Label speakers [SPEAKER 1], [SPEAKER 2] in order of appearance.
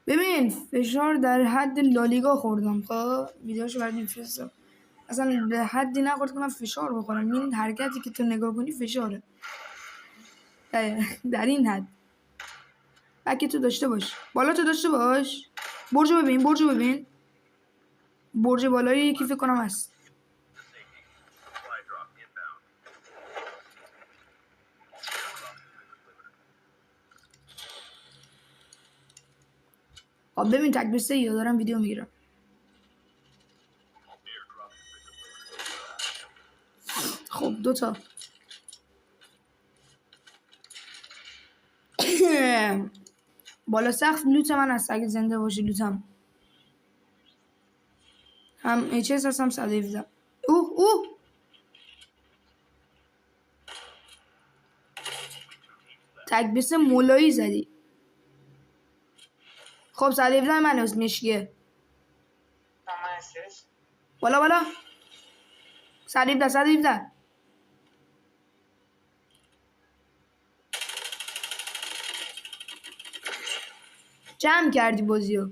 [SPEAKER 1] ببین فشار در حد لالیگا خوردم. خب ویدیوشو برات میفرستم. اصلا به حدی نخورد که من فشار بخورم. این حرکتی که تو نگاه کنی فشاره. در این حد. بکی تو داشته باش. بالا تو داشته باش. برجو ببین، برجو ببین. برج بالایی یکی فکر کنم هست. خب ببین تکبیسته یا دارم ویدیو میگیرم. خب دوتا بالا سقف لوت من هست اگه زنده باشه لوتم. هم اچس هست هم 117. اوه تکبیسته مولایی زدی. خب 117 من هست مشکیه. بالا 117 جمع کردی بازیو.